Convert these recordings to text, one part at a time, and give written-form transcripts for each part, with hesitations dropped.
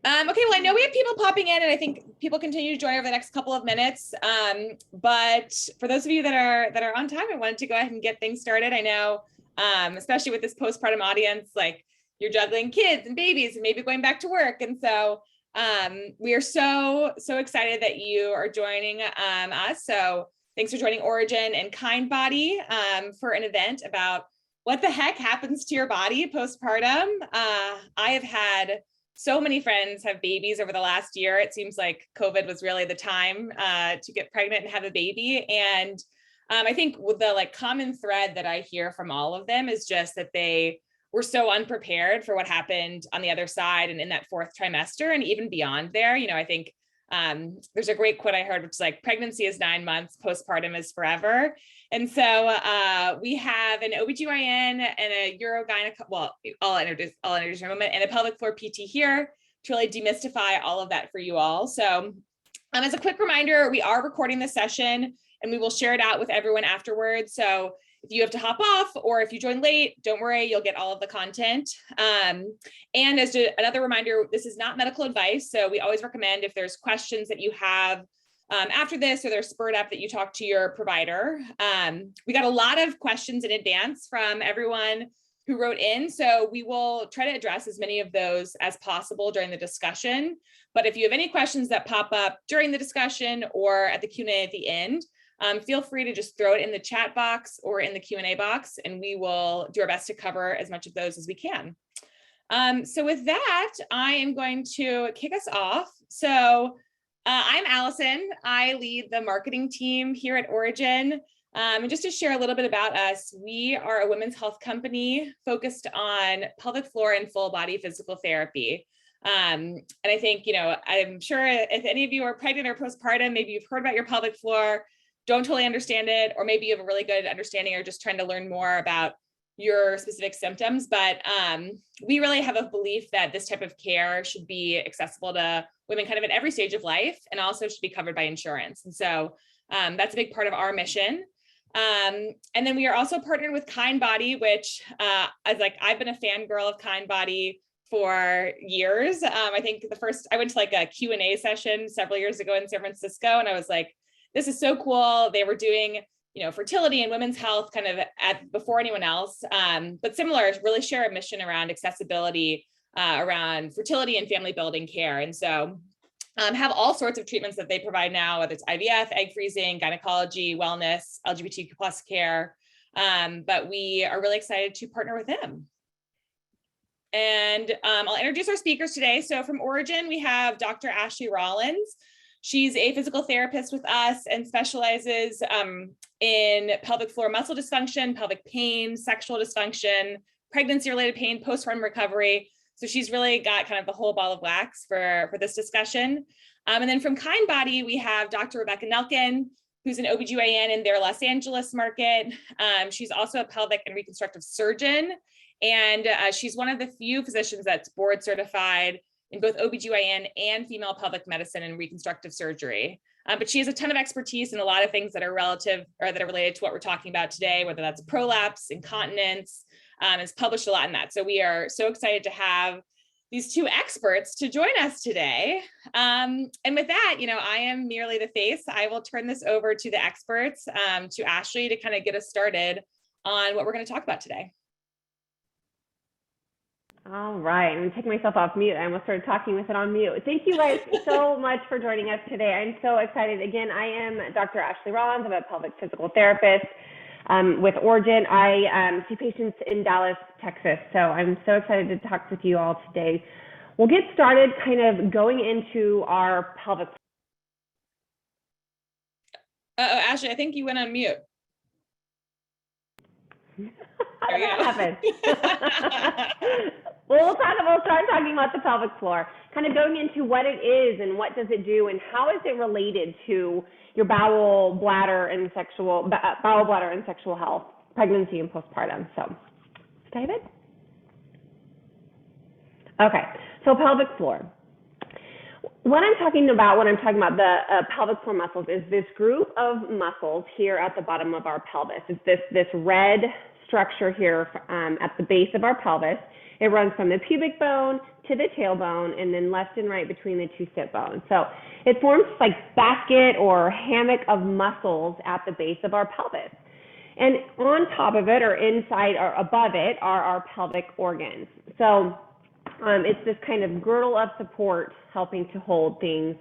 Okay, well, I know we have people popping in, and I think people continue to join over the next couple of minutes. But for those of you that are on time, I wanted to go ahead and get things started. I know, especially with this postpartum audience, like you're juggling kids and babies and maybe going back to work. And so we are so excited that you are joining us. So thanks for joining Origin and Kindbody for an event about what the heck happens to your body postpartum. I have had so many friends have babies over the last year. It seems like COVID was really the time to get pregnant and have a baby. And I think the common thread that I hear from all of them is just that they were so unprepared for what happened on the other side and in that fourth trimester and even beyond there. I think there's a great quote I heard, which is like, pregnancy is 9 months, postpartum is forever. And so we have an OBGYN and a urogyne, well, I'll introduce in a moment, and a pelvic floor PT here to really demystify all of that for you all. So as a quick reminder, we are recording this session and we will share it out with everyone afterwards. So if you have to hop off or if you join late, don't worry, you'll get all of the content. And as another reminder, this is not medical advice. So we always recommend if there's questions that you have after this, or there's spurred up, that you talk to your provider. We got a lot of questions in advance from everyone who wrote in. So we will try to address as many of those as possible during the discussion. But if you have any questions that pop up during the discussion or at the Q&A at the end, feel free to just throw it in the chat box or in the Q&A box, and we will do our best to cover as much of those as we can. So with that, I am going to kick us off. So I'm Allison. I lead the marketing team here at Origin. And just to share a little bit about us, we are a women's health company focused on pelvic floor and full body physical therapy. And I think, I'm sure if any of you are pregnant or postpartum, maybe you've heard about your pelvic floor, don't totally understand it, or maybe you have a really good understanding or just trying to learn more about your specific symptoms. But we really have a belief that this type of care should be accessible to women kind of at every stage of life, and also should be covered by insurance. And so that's a big part of our mission. And then we are also partnered with Kindbody, which I've been a fangirl of Kindbody for years. I think I went to a Q&A session several years ago in San Francisco, and I was like, this is so cool. They were doing, fertility and women's health kind of before anyone else, but similar, really share a mission around accessibility around fertility and family building care. And so have all sorts of treatments that they provide now, whether it's IVF, egg freezing, gynecology, wellness, LGBTQ plus care. But we are really excited to partner with them. And I'll introduce our speakers today. So from Origin, we have Dr. Ashley Rollins. She's a physical therapist with us and specializes in pelvic floor muscle dysfunction, pelvic pain, sexual dysfunction, pregnancy-related pain, postpartum recovery. So she's really got kind of the whole ball of wax for this discussion. And then from Kindbody, we have Dr. Rebecca Nelkin, who's an OBGYN in their Los Angeles market. She's also a pelvic and reconstructive surgeon. And she's one of the few physicians that's board certified in both OBGYN and female pelvic medicine and reconstructive surgery. But she has a ton of expertise in a lot of things that are related to what we're talking about today, whether that's prolapse, incontinence, has published a lot in that. So we are so excited to have these two experts to join us today. And with that, I am merely the face. I will turn this over to the experts, to Ashley, to kind of get us started on what we're going to talk about today. All right, I'm going to take myself off mute. I almost started talking with it on mute. Thank you guys so much for joining us today. I'm so excited. Again, I am Dr. Ashley Rollins. I'm a pelvic physical therapist with Origin. I see patients in Dallas, Texas. So I'm so excited to talk with you all today. We'll get started kind of going into our pelvic. Ashley, I think you went on mute. How did that happen? We'll start talking about the pelvic floor, kind of going into what it is and what does it do and how is it related to your bowel, bladder, and sexual health, pregnancy and postpartum. So, David? Okay, so pelvic floor. When I'm talking about the pelvic floor muscles is this group of muscles here at the bottom of our pelvis. It's this red structure here at the base of our pelvis. It runs from the pubic bone to the tailbone, and then left and right between the two sit bones. So it forms like basket or hammock of muscles at the base of our pelvis. And on top of it, or inside or above it, are our pelvic organs. So it's this kind of girdle of support helping to hold things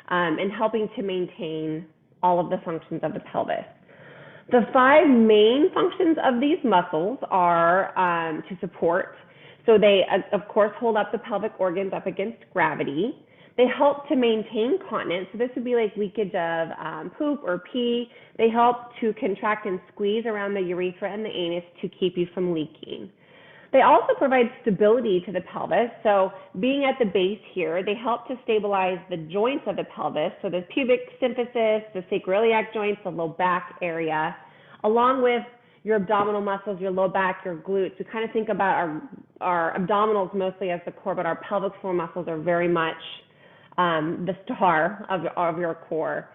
and helping to maintain all of the functions of the pelvis. The 5 main functions of these muscles are to support. So they, of course, hold up the pelvic organs up against gravity. They help to maintain continence. So this would be like leakage of poop or pee. They help to contract and squeeze around the urethra and the anus to keep you from leaking. They also provide stability to the pelvis. So being at the base here, they help to stabilize the joints of the pelvis. So the pubic symphysis, the sacroiliac joints, the low back area, along with your abdominal muscles, your low back, your glutes. We kind of think about our abdominals mostly as the core, but our pelvic floor muscles are very much the star of your core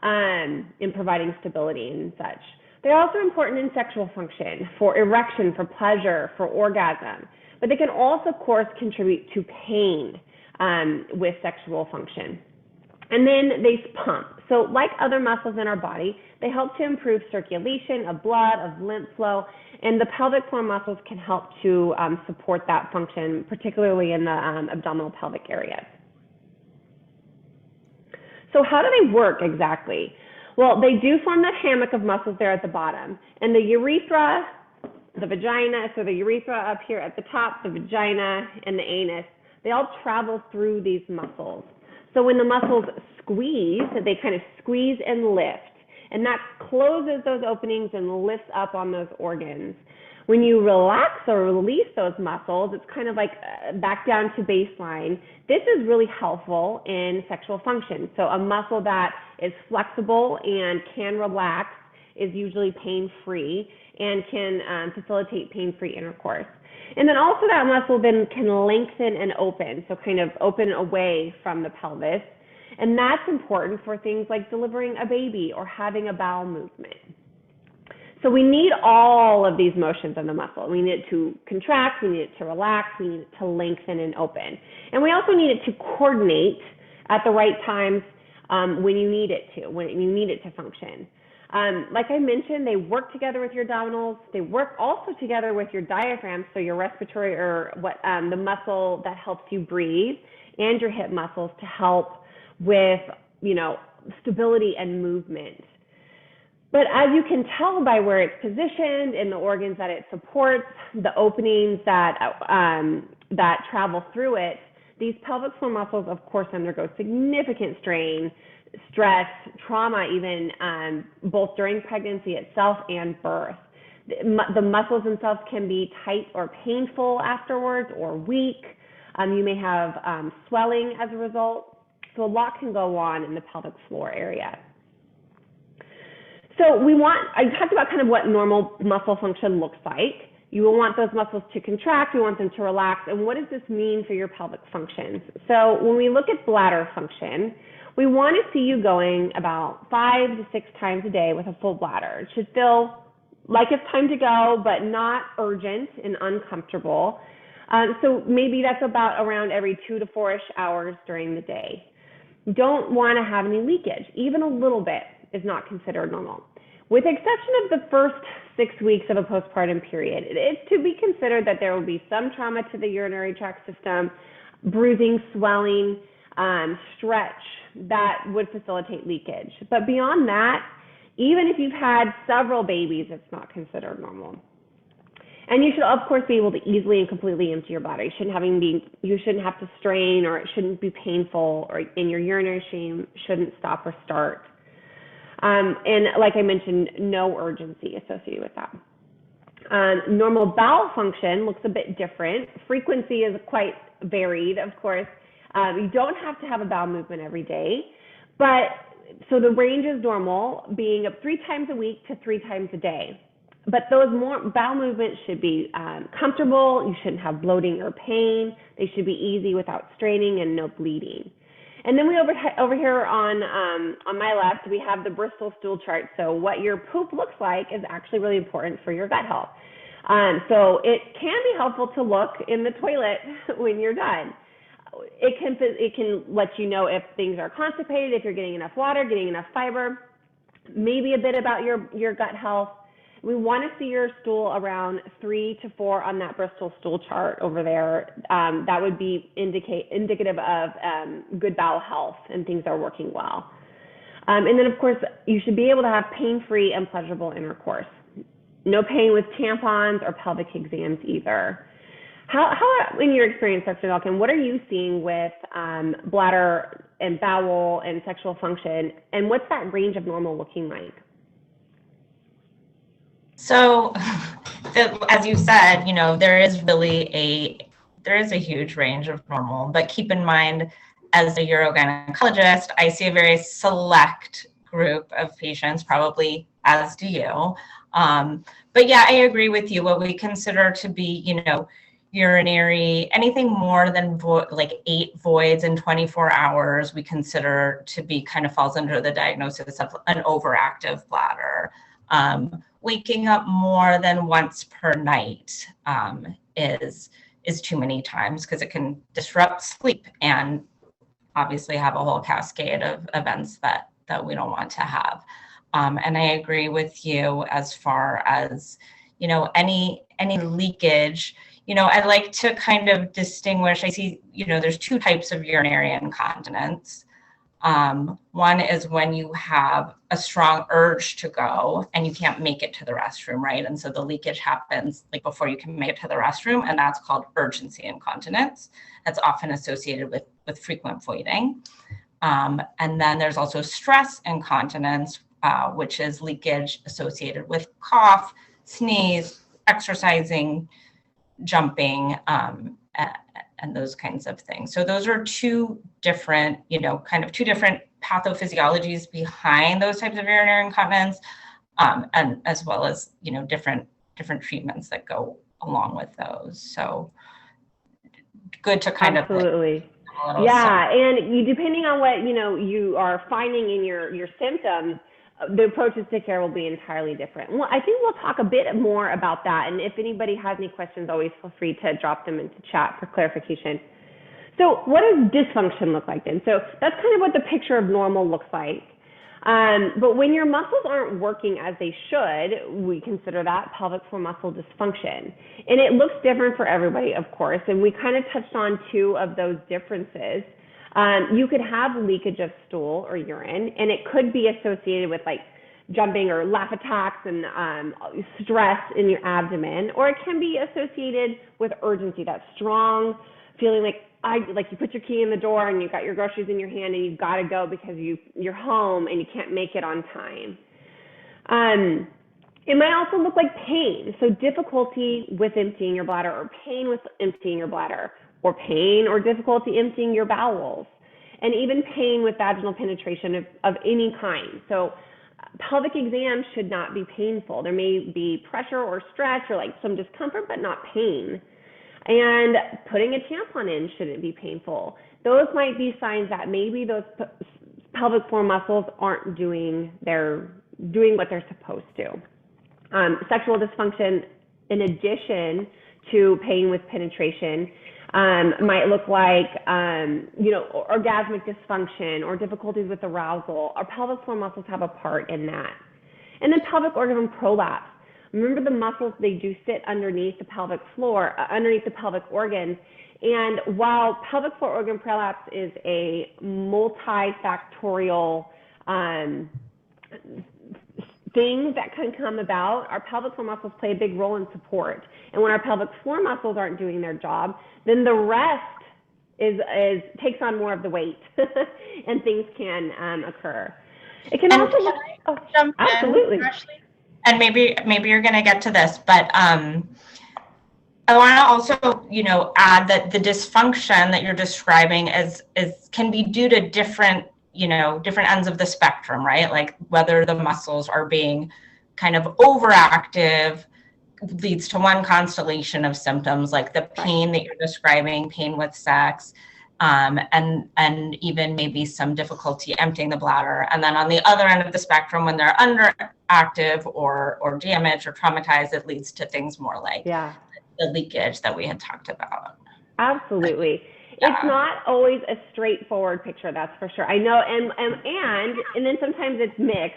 in providing stability and such. They're also important in sexual function, for erection, for pleasure, for orgasm. But they can also, of course, contribute to pain with sexual function. And then they pump. So like other muscles in our body, they help to improve circulation of blood, of lymph flow, and the pelvic floor muscles can help to support that function, particularly in the abdominal pelvic areas. So how do they work exactly? Well, they do form that hammock of muscles there at the bottom. And the urethra, the vagina, so the urethra up here at the top, the vagina, and the anus, they all travel through these muscles. So when the muscles squeeze, they kind of squeeze and lift. And that closes those openings and lifts up on those organs. When you relax or release those muscles, it's kind of like back down to baseline. This is really helpful in sexual function. So a muscle that is flexible and can relax is usually pain-free and can facilitate pain-free intercourse. And then also that muscle then can lengthen and open, so kind of open away from the pelvis. And that's important for things like delivering a baby or having a bowel movement. So we need all of these motions of the muscle. We need it to contract, we need it to relax, we need it to lengthen and open. And we also need it to coordinate at the right times when you need it to, when you need it to function. Like I mentioned, they work together with your abdominals. They work also together with your diaphragm, so your respiratory or the muscle that helps you breathe, and your hip muscles to help with, stability and movement. But as you can tell by where it's positioned and the organs that it supports, the openings that travel through it, these pelvic floor muscles, of course, undergo significant strain, stress, trauma, even both during pregnancy itself and birth. The muscles themselves can be tight or painful afterwards or weak. You may have swelling as a result. So a lot can go on in the pelvic floor area. So I talked about kind of what normal muscle function looks like. You will want those muscles to contract, you want them to relax, and what does this mean for your pelvic functions? So when we look at bladder function, we want to see you going about 5 to 6 times a day with a full bladder. It should feel like it's time to go, but not urgent and uncomfortable. So maybe that's about around every 2 to 4-ish hours during the day. You don't want to have any leakage. Even a little bit is not considered normal. With the exception of the first 6 weeks of a postpartum period, it's to be considered that there will be some trauma to the urinary tract system, bruising, swelling, stretch that would facilitate leakage. But beyond that, even if you've had several babies, it's not considered normal. And you should, of course, be able to easily and completely empty your bladder. You shouldn't have to strain, or it shouldn't be painful, and your urinary stream shouldn't stop or start. And like I mentioned, no urgency associated with that. Normal bowel function looks a bit different. Frequency is quite varied, of course. You don't have to have a bowel movement every day, but so the range is normal, being up 3 times a week to 3 times a day. But those bowel movements should be comfortable. You shouldn't have bloating or pain. They should be easy without straining and no bleeding. And then over here on my left, we have the Bristol stool chart. So what your poop looks like is actually really important for your gut health. So it can be helpful to look in the toilet when you're done. It can let you know if things are constipated, if you're getting enough water, getting enough fiber, maybe a bit about your gut health. We want to see your stool around 3 to 4 on that Bristol stool chart over there. That would be indicative of good bowel health and things are working well. And then, of course, you should be able to have pain-free and pleasurable intercourse. No pain with tampons or pelvic exams either. How in your experience, Dr. Dalkin, what are you seeing with bladder and bowel and sexual function, and what's that range of normal looking like? So, as you said, there is a huge range of normal, but keep in mind, as a urogynecologist, I see a very select group of patients, probably as do you. But yeah, I agree with you. What we consider to be, urinary, anything more than like 8 voids in 24 hours, we consider to be kind of falls under the diagnosis of an overactive bladder. Waking up more than once per night is too many times because it can disrupt sleep and obviously have a whole cascade of events that we don't want to have. And I agree with you as far as, any leakage. I like to kind of distinguish. I see, there's 2 types of urinary incontinence. One is when you have a strong urge to go and you can't make it to the restroom, right? And so the leakage happens like before you can make it to the restroom, and that's called urgency incontinence. That's often associated with frequent voiding. And then there's also stress incontinence, which is leakage associated with cough, sneeze, exercising, jumping, and those kinds of things. So those are 2 different, 2 different pathophysiologies behind those types of urinary incontinence, and as well as, different treatments that go along with those. So good to kind of absolutely. And depending on what you are finding in your symptoms, the approaches to care will be entirely different. Well, I think we'll talk a bit more about that. And if anybody has any questions, always feel free to drop them into chat for clarification. So what does dysfunction look like then? So that's kind of what the picture of normal looks like. But when your muscles aren't working as they should, we consider that pelvic floor muscle dysfunction. And it looks different for everybody, of course. And we kind of touched on 2 of those differences. You could have leakage of stool or urine, and it could be associated with like jumping or laugh attacks and stress in your abdomen, or it can be associated with urgency, that strong feeling like you put your key in the door and you've got your groceries in your hand and you've got to go because you're home and you can't make it on time. It might also look like pain, so difficulty with emptying your bladder, or pain with emptying your bladder, or pain or difficulty emptying your bowels, and even pain with vaginal penetration of any kind. So pelvic exams should not be painful. There may be pressure or stretch or like some discomfort, but not pain. And putting a tampon in shouldn't be painful. Those might be signs that maybe those pelvic floor muscles aren't doing what they're supposed to. Sexual dysfunction, in addition to pain with penetration, might look like, orgasmic dysfunction or difficulties with arousal. Our pelvic floor muscles have a part in that. And then pelvic organ prolapse. Remember, the muscles, they do sit underneath the pelvic floor, underneath the pelvic organs. And while pelvic floor organ prolapse is a multifactorial thing that can come about, our pelvic floor muscles play a big role in support. And when our pelvic floor muscles aren't doing their job, then the rest takes on more of the weight and things can occur. It can also jump absolutely. In, Ashley? And maybe you're going to get to this, but I want to also, add that the dysfunction that you're describing can be due to different ends of the spectrum, right? Like whether the muscles are being kind of overactive leads to one constellation of symptoms, like the pain that you're describing, pain with sex, and even maybe some difficulty emptying the bladder. And then on the other end of the spectrum, when they're underactive or damaged or traumatized, it leads to things more like the leakage that we had talked about. Absolutely. It's not always a straightforward picture, that's for sure. I know, and then sometimes it's mixed.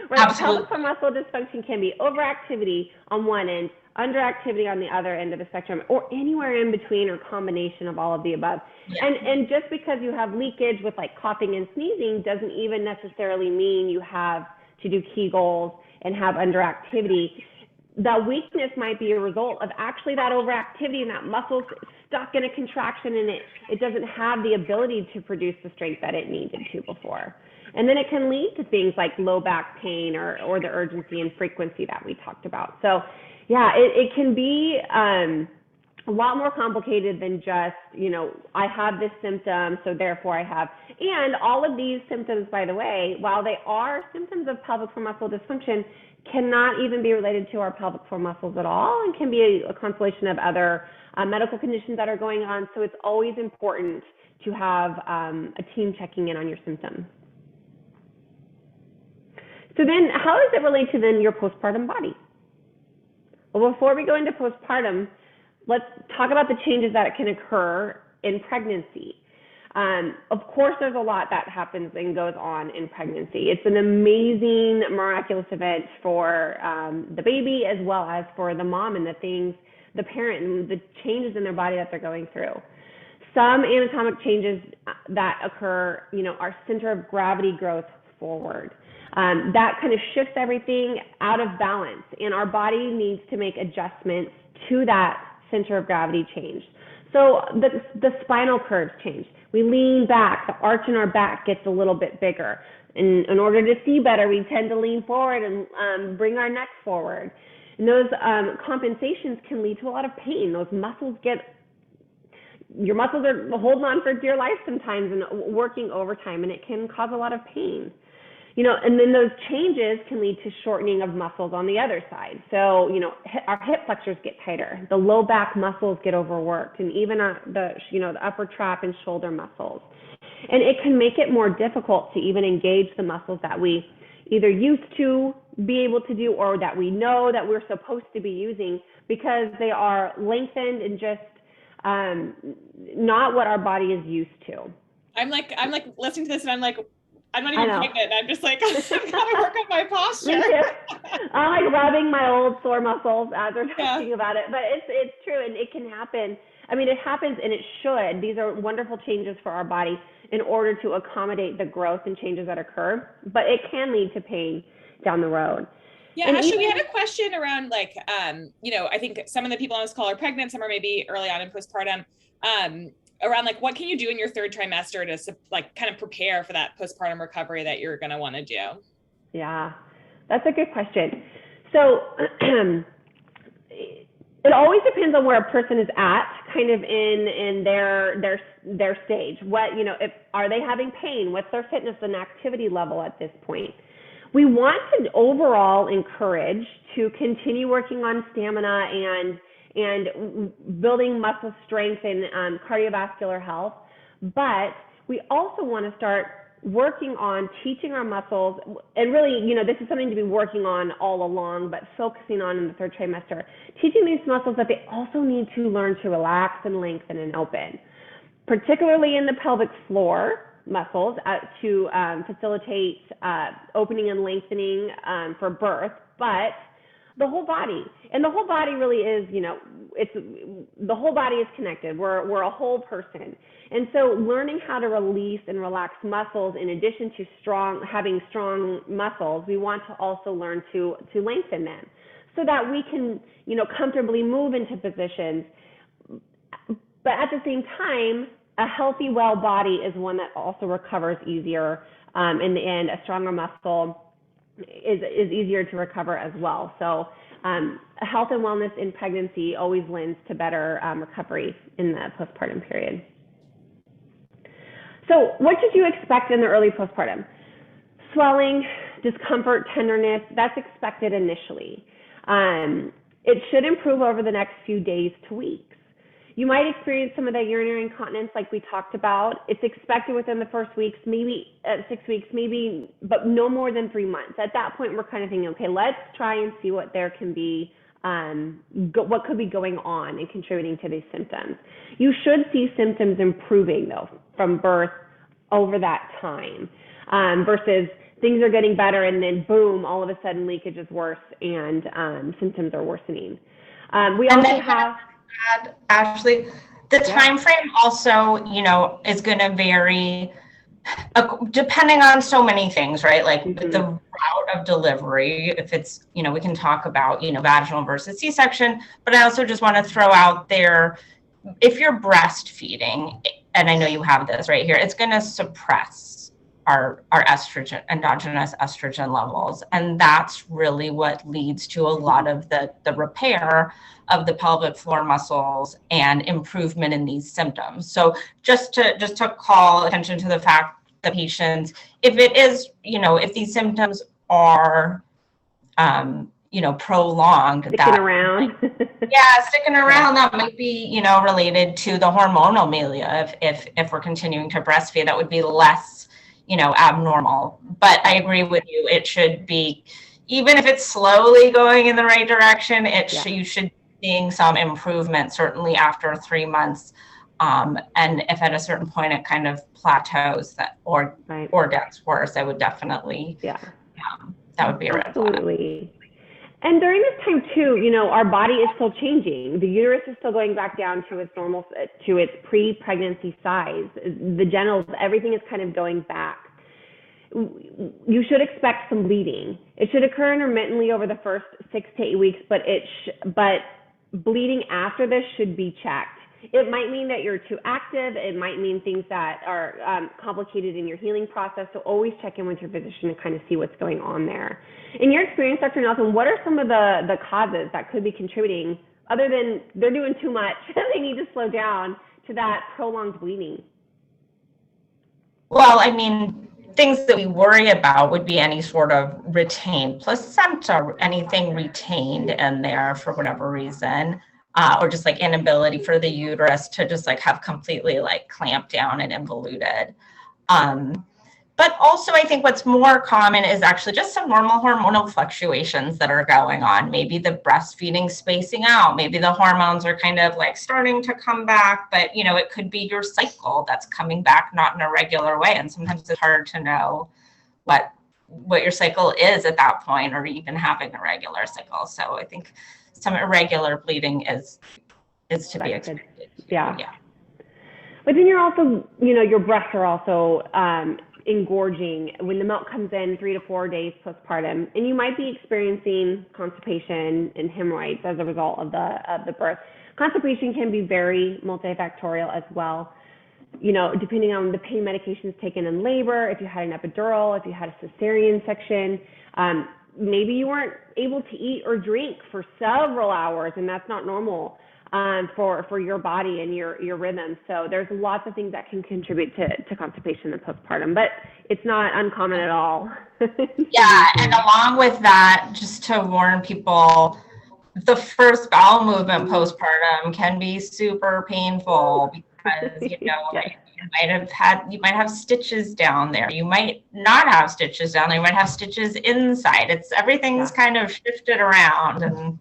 Right? Pelvic floor muscle dysfunction can be overactivity on one end, underactivity on the other end of the spectrum, or anywhere in between, or combination of all of the above. Yeah. And just because you have leakage with like coughing and sneezing doesn't even necessarily mean you have to do Kegels and have underactivity. The weakness might be a result of actually that overactivity, and that muscle's stuck in a contraction, and it doesn't have the ability to produce the strength that it needed to before. And then it can lead to things like low back pain or the urgency and frequency that we talked about. So yeah, it can be a lot more complicated than just, I have this symptom, so therefore I have. And all of these symptoms, by the way, while they are symptoms of pelvic floor muscle dysfunction, cannot even be related to our pelvic floor muscles at all, and can be a constellation of other medical conditions that are going on. So it's always important to have a team checking in on your symptoms. So then how does it relate to then your postpartum body? Well, before we go into postpartum, let's talk about the changes that can occur in pregnancy. Of course, there's a lot that happens and goes on in pregnancy. It's an amazing, miraculous event for the baby, as well as for the mom and the parent, and the changes in their body that they're going through. Some anatomic changes that occur, our center of gravity growth forward. That kind of shifts everything out of balance, and our body needs to make adjustments to that center of gravity change. So the spinal curves change. We lean back, the arch in our back gets a little bit bigger. In order to see better, we tend to lean forward and bring our neck forward. And those compensations can lead to a lot of pain. Your muscles are holding on for dear life sometimes and working overtime, and it can cause a lot of pain. And then those changes can lead to shortening of muscles on the other side. So, our hip flexors get tighter, the low back muscles get overworked, and even the upper trap and shoulder muscles. And it can make it more difficult to even engage the muscles that we either used to be able to do, or that we know that we're supposed to be using, because they are lengthened and just not what our body is used to. I'm like listening to this, and I'm like, I'm not even pregnant. I'm just like, I've got to work on my posture. I'm like rubbing my old sore muscles as we're talking about it. But it's true, and it can happen. I mean, it happens, and it should. These are wonderful changes for our body in order to accommodate the growth and changes that occur. But it can lead to pain down the road. Yeah, and actually, we had a question around I think some of the people on this call are pregnant, some are maybe early on in postpartum. Around what can you do in your third trimester to kind of prepare for that postpartum recovery that you're going to want to do? Yeah, that's a good question. So it always depends on where a person is at, kind of in their stage. What, are they having pain? What's their fitness and activity level at this point? We want to overall encourage to continue working on stamina and building muscle strength and cardiovascular health. But we also want to start working on teaching our muscles, and really, this is something to be working on all along, but focusing on in the third trimester, teaching these muscles that they also need to learn to relax and lengthen and open, particularly in the pelvic floor muscles to facilitate opening and lengthening for birth, but the whole body. And the whole body really is, the whole body is connected. We're a whole person. And so learning how to release and relax muscles, in addition to having strong muscles, we want to also learn to lengthen them so that we can, comfortably move into positions. But at the same time, a healthy, well body is one that also recovers easier in the end. A stronger muscle is easier to recover as well. So health and wellness in pregnancy always lends to better recovery in the postpartum period. So what should you expect in the early postpartum? Swelling, discomfort, tenderness, that's expected initially. It should improve over the next few days to weeks. You might experience some of that urinary incontinence like we talked about. It's expected within the first weeks, maybe 6 weeks, maybe, but no more than 3 months. At that point, we're kind of thinking, okay, let's try and see what there can be, what could be going on and contributing to these symptoms. You should see symptoms improving, though, from birth over that time, versus things are getting better and then boom, all of a sudden leakage is worse and symptoms are worsening. We also have, Ashley, the time frame also, you know, is going to vary depending on so many things, right? Like the route of delivery, if it's, you know, we can talk about, you know, vaginal versus C-section, but I also just want to throw out there, if you're breastfeeding, and I know you have this right here, it's going to suppress our estrogen, endogenous estrogen levels. And that's really what leads to a lot of the repair of the pelvic floor muscles and improvement in these symptoms. So just to call attention to the fact that patients, if it is, you know, if these symptoms are, you know, prolonged, sticking around. Sticking around, that might be, you know, related to the hormonal milieu. If we're continuing to breastfeed, that would be less, you know, abnormal. But I agree with you. It should be, even if it's slowly going in the right direction, you should be seeing some improvement, certainly after 3 months. And if at a certain point it kind of plateaus or gets worse, I would definitely, that would be a red flag. Absolutely. And during this time too, you know, our body is still changing. The uterus is still going back down to its normal, to its pre-pregnancy size. The genitals, everything is kind of going back. You should expect some bleeding. It should occur intermittently over the first 6 to 8 weeks, but bleeding after this should be checked. It might mean that you're too active. It might mean things that are complicated in your healing process. So always check in with your physician to kind of see what's going on there. In your experience, Dr. Nelson, what are some of the causes that could be contributing, other than they're doing too much and they need to slow down, to that prolonged bleeding? Well, I mean, things that we worry about would be any sort of retained placenta, anything retained in there for whatever reason. Or just like inability for the uterus to just like have completely like clamped down and involuted. But also I think what's more common is actually just some normal hormonal fluctuations that are going on. Maybe the breastfeeding spacing out, maybe the hormones are kind of like starting to come back, but you know, it could be your cycle that's coming back not in a regular way. And sometimes it's hard to know what your cycle is at that point, or even having a regular cycle. So I think some irregular bleeding is to be expected. Yeah. But then you're also, you know, your breasts are also engorging when the milk comes in 3 to 4 days postpartum, and you might be experiencing constipation and hemorrhoids as a result of the birth. Constipation can be very multifactorial as well. You know, depending on the pain medications taken in labor, if you had an epidural, if you had a cesarean section, maybe you weren't able to eat or drink for several hours, and that's not normal for your body and your rhythm. So there's lots of things that can contribute to constipation and postpartum, but it's not uncommon at all. Yeah, and along with that, just to warn people, the first bowel movement postpartum can be super painful because, you know, you might have stitches down there. You might not have stitches down there. You might have stitches inside. Everything's kind of shifted around and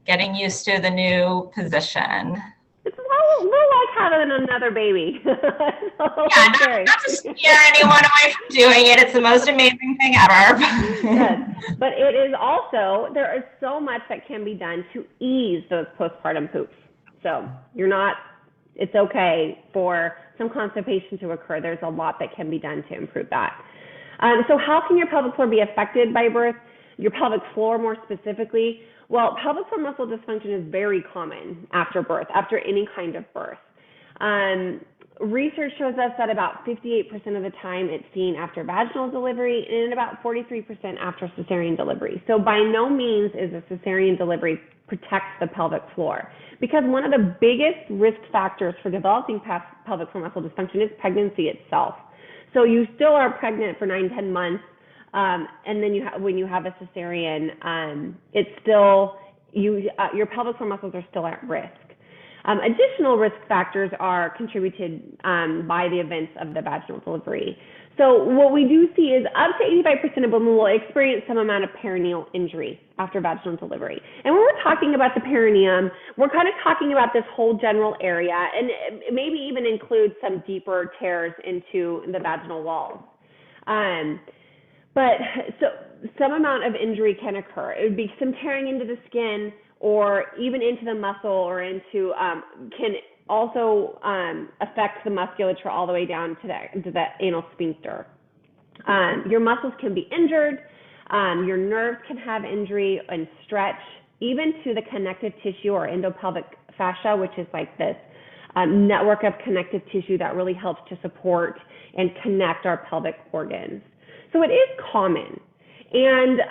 getting used to the new position. It's a little like having another baby. Not to scare anyone away from doing it. It's the most amazing thing ever. Yes, but it is also, there is so much that can be done to ease those postpartum poops. So it's okay for some constipation to occur. There's a lot that can be done to improve that. So how can your pelvic floor be affected by birth? Your pelvic floor more specifically? Well, pelvic floor muscle dysfunction is very common after birth, after any kind of birth. Research shows us that about 58% of the time it's seen after vaginal delivery and about 43% after cesarean delivery. So by no means is a cesarean delivery protects the pelvic floor, because one of the biggest risk factors for developing pelvic floor muscle dysfunction is pregnancy itself. So you still are pregnant for 9-10 months, and then when you have a cesarean, it's still your pelvic floor muscles are still at risk. Additional risk factors are contributed by the events of the vaginal delivery. So what we do see is up to 85% of women will experience some amount of perineal injury after vaginal delivery. And when we're talking about the perineum, we're kind of talking about this whole general area, and it maybe even includes some deeper tears into the vaginal walls. But so some amount of injury can occur. It would be some tearing into the skin or even into the muscle or into, can also affect the musculature all the way down to the anal sphincter. Your muscles can be injured. Your nerves can have injury and stretch, even to the connective tissue or endopelvic fascia, which is like this network of connective tissue that really helps to support and connect our pelvic organs. So it is common. And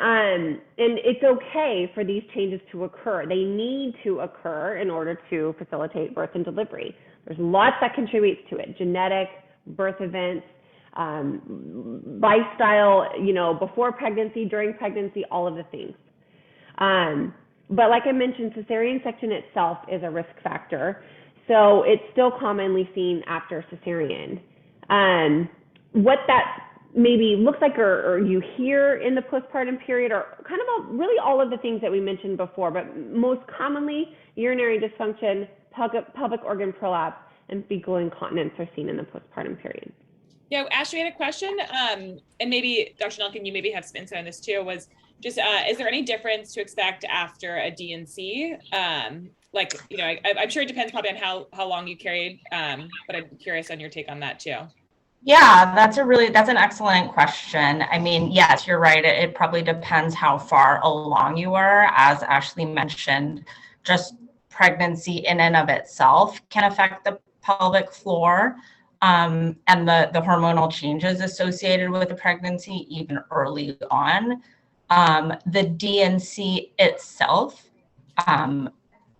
it's okay for these changes to occur. They need to occur in order to facilitate birth and delivery. There's lots that contributes to it: genetic, birth events, lifestyle, before pregnancy, during pregnancy, all of the things. But like I mentioned, cesarean section itself is a risk factor. So it's still commonly seen after cesarean. What that maybe looks like or you hear in the postpartum period are kind of really all of the things that we mentioned before, but most commonly urinary dysfunction, pelvic organ prolapse, and fecal incontinence are seen in the postpartum period. Yeah, Ashley had a question, and maybe Dr. Nelkin, you maybe have some insight on this too, was just, is there any difference to expect after a D&C? I'm sure it depends probably on how long you carried, but I'm curious on your take on that too. Yeah, that's an excellent question. I mean, yes, you're right. It probably depends how far along you are. As Ashley mentioned, just pregnancy in and of itself can affect the pelvic floor, and the hormonal changes associated with the pregnancy even early on. The D&C itself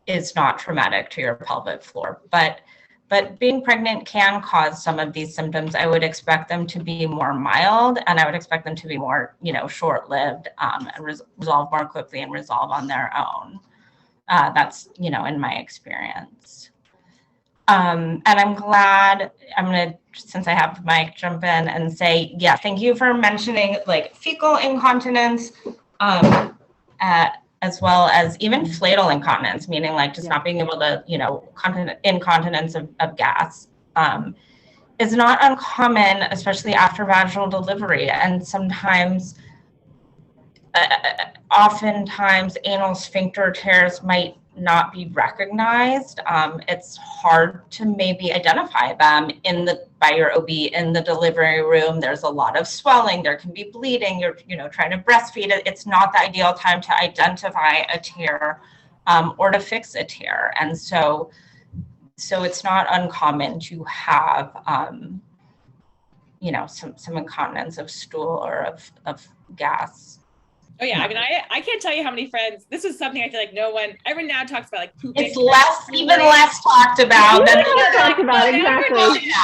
is not traumatic to your pelvic floor, but being pregnant can cause some of these symptoms. I would expect them to be more mild, and I would expect them to be more, short-lived, and resolve more quickly and resolve on their own. That's, in my experience. And I'm glad, since I have the mic, jump in and say, yeah, thank you for mentioning like fecal incontinence, as well as even flatal incontinence, meaning like just not being able to, incontinence of gas, is not uncommon, especially after vaginal delivery. And sometimes, oftentimes, anal sphincter tears might not be recognized. It's hard to maybe identify them by your OB in the delivery room. There's a lot of swelling. There can be bleeding. You're trying to breastfeed it. It's not the ideal time to identify a tear or to fix a tear. And so it's not uncommon to have some incontinence of stool or of gas. Oh yeah, I mean, I can't tell you how many friends. This is something I feel like everyone now talks about, like pooping. It's even less talked about than exactly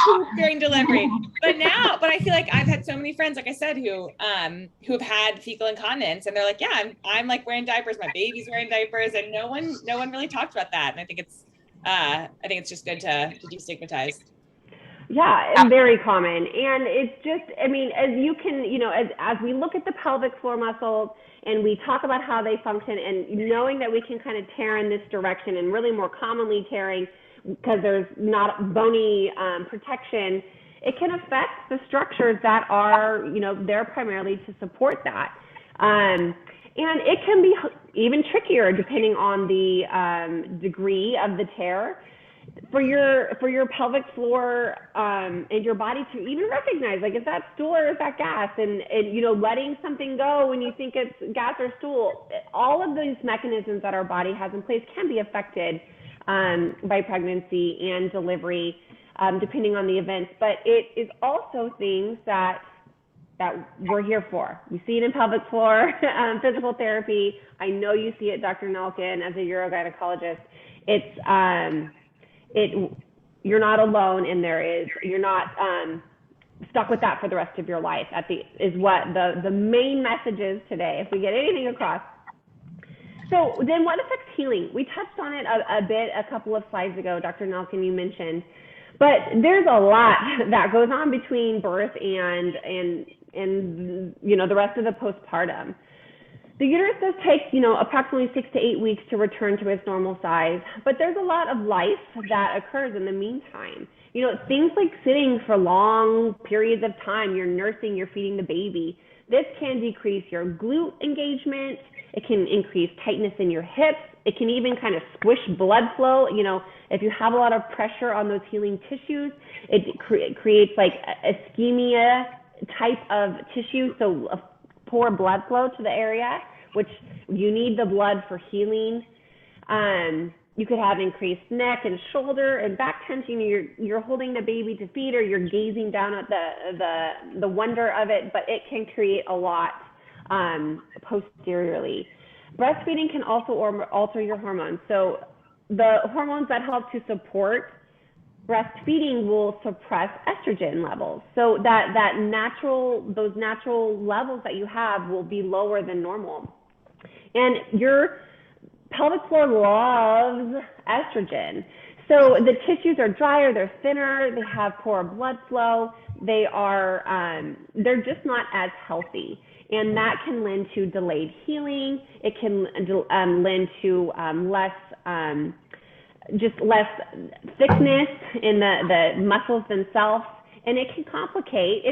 poop during delivery. But I feel like I've had so many friends, like I said, who have had fecal incontinence, and they're like, yeah, I'm like wearing diapers, my baby's wearing diapers, and no one really talked about that. And I think it's just good to destigmatize. Yeah, it's very common. And it's just, I mean, as you can, as we look at the pelvic floor muscles and we talk about how they function, and knowing that we can kind of tear in this direction, and really more commonly tearing because there's not bony protection, it can affect the structures that are, there primarily to support that. And it can be even trickier depending on the degree of the tear. For your pelvic floor and your body to even recognize, like, is that stool or is that gas? And letting something go when you think it's gas or stool. All of these mechanisms that our body has in place can be affected by pregnancy and delivery, depending on the events. But it is also things that we're here for. You see it in pelvic floor physical therapy. I know you see it, Dr. Nelkin, as a urogynecologist. You're not alone, and you're not stuck with that for the rest of your life. Is what the main message is today, if we get anything across. So then what affects healing? We touched on it a bit a couple of slides ago, Dr. Nelkin, you mentioned, but there's a lot that goes on between birth and the rest of the postpartum. The uterus does take, approximately 6 to 8 weeks to return to its normal size, but there's a lot of life that occurs in the meantime. Things like sitting for long periods of time, you're nursing, you're feeding the baby. This can decrease your glute engagement. It can increase tightness in your hips. It can even kind of squish blood flow. If you have a lot of pressure on those healing tissues, it creates like ischemia type of tissue, so a poor blood flow to the area, which you need the blood for healing. You could have increased neck and shoulder and back tension. You're holding the baby to feed, or you're gazing down at the wonder of it, but it can create a lot posteriorly. Breastfeeding can also alter your hormones. So the hormones that help to support breastfeeding will suppress estrogen levels. So those natural levels that you have will be lower than normal. And your pelvic floor loves estrogen. So the tissues are drier, they're thinner, they have poor blood flow, they're just not as healthy. And that can lend to delayed healing. It can lend to less thickness in the muscles themselves, and it can complicate.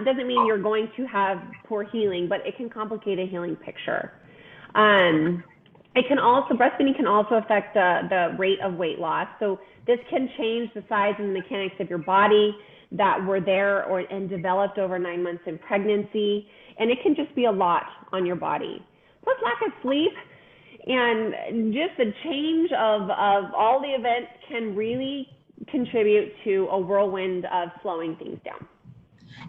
Doesn't mean you're going to have poor healing, but it can complicate a healing picture. Breastfeeding can also affect the rate of weight loss. So this can change the size and mechanics of your body that were there and developed over 9 months in pregnancy, and it can just be a lot on your body. Plus lack of sleep and just the change of all the events can really contribute to a whirlwind of slowing things down.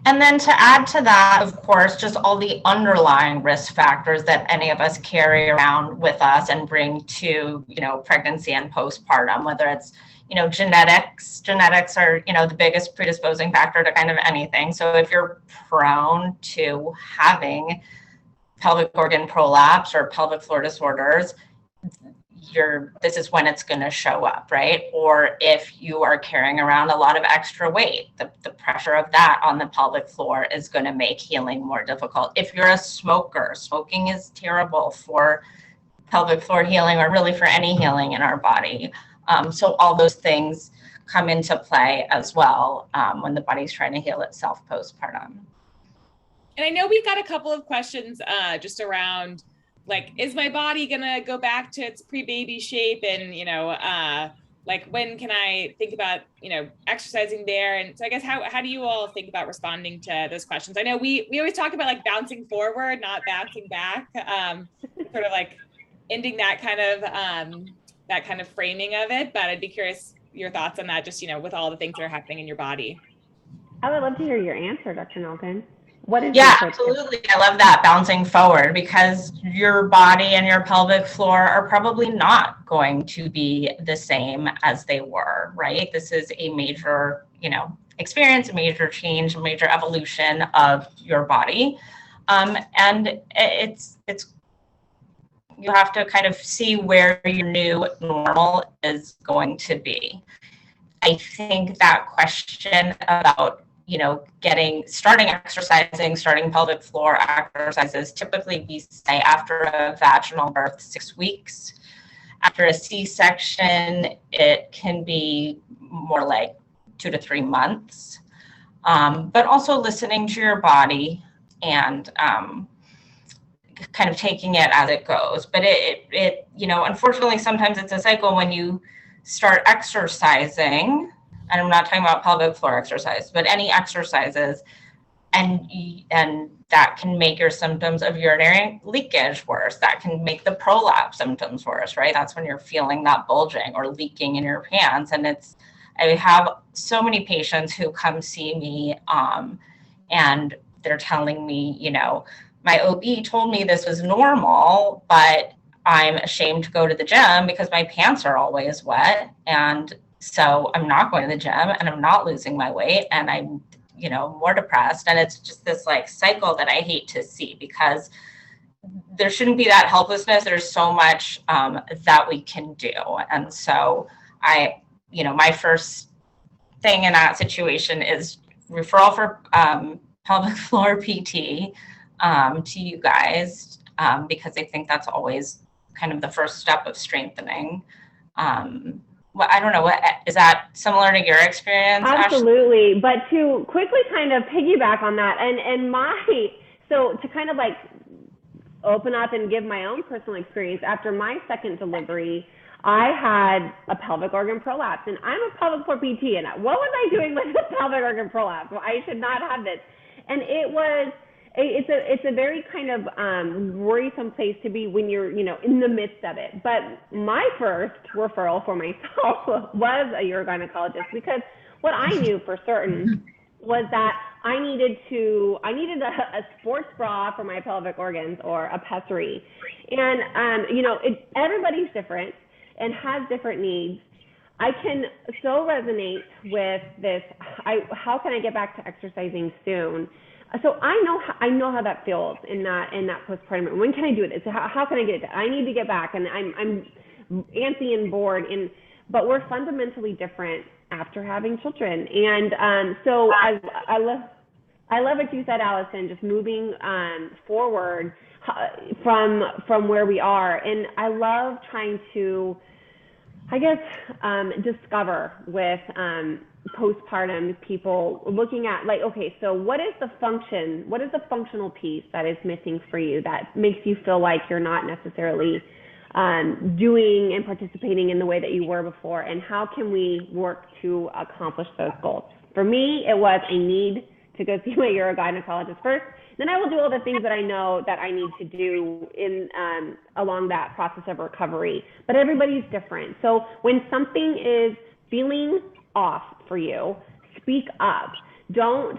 And then to add to that, of course, just all the underlying risk factors that any of us carry around with us and bring to, pregnancy and postpartum, whether it's, genetics. Genetics are, the biggest predisposing factor to kind of anything. So if you're prone to having pelvic organ prolapse or pelvic floor disorders, this is when it's going to show up, right? Or if you are carrying around a lot of extra weight, the pressure of that on the pelvic floor is going to make healing more difficult. If you're a smoker, smoking is terrible for pelvic floor healing, or really for any healing in our body. So all those things come into play as well when the body's trying to heal itself postpartum. And I know we got a couple of questions just around, like, is my body gonna go back to its pre-baby shape? And, when can I think about, exercising there? And so I guess how do you all think about responding to those questions? I know we always talk about like bouncing forward, not bouncing back, sort of like ending that kind of framing of it. But I'd be curious your thoughts on that, just, with all the things that are happening in your body. I would love to hear your answer, Dr. Nelkin. What is absolutely. I love that, bouncing forward, because your body and your pelvic floor are probably not going to be the same as they were, right? This is a major, experience, a major change, a major evolution of your body. And it's you have to kind of see where your new normal is going to be. I think that question about starting exercising, starting pelvic floor exercises, typically we say after a vaginal birth, 6 weeks. After a C-section, it can be more like 2 to 3 months. But also listening to your body and kind of taking it as it goes. But it unfortunately, sometimes it's a cycle when you start exercising. And I'm not talking about pelvic floor exercise, but any exercises, and that can make your symptoms of urinary leakage worse. That can make the prolapse symptoms worse, right? That's when you're feeling that bulging or leaking in your pants. And I have so many patients who come see me, and they're telling me, my OB told me this was normal, but I'm ashamed to go to the gym because my pants are always wet. And so I'm not going to the gym, and I'm not losing my weight, and I'm, more depressed. And it's just this like cycle that I hate to see, because there shouldn't be that helplessness. There's so much that we can do. And so my first thing in that situation is referral for pelvic floor PT to you guys, because I think that's always kind of the first step of strengthening. Well, I don't know, is that similar to your experience, Absolutely. Ashley? But to quickly kind of piggyback on that, so to kind of like open up and give my own personal experience, after my second delivery, I had a pelvic organ prolapse, and I'm a pelvic floor PT, and what was I doing with a pelvic organ prolapse? Well, I should not have this. And it's a very kind of worrisome place to be when you're, in the midst of it. But my first referral for myself was a urogynecologist, because what I knew for certain was that I needed a sports bra for my pelvic organs, or a pessary. And, everybody's different and has different needs. I can so resonate with this. How can I get back to exercising soon? So I know how that feels in that postpartum. When can I do it? How can I get it? I need to get back, and I'm antsy and bored. But we're fundamentally different after having children. And so I love what you said, Allison. Just moving forward from where we are, and I love trying to, I guess, discover with postpartum people, looking at like, okay, so what is the functional piece that is missing for you that makes you feel like you're not necessarily doing and participating in the way that you were before, and how can we work to accomplish those goals? For me, it was I need to go see my urogynecologist first. Then I will do all the things that I know that I need to do in along that process of recovery. But everybody's different. So when something is feeling off for you, speak up. Don't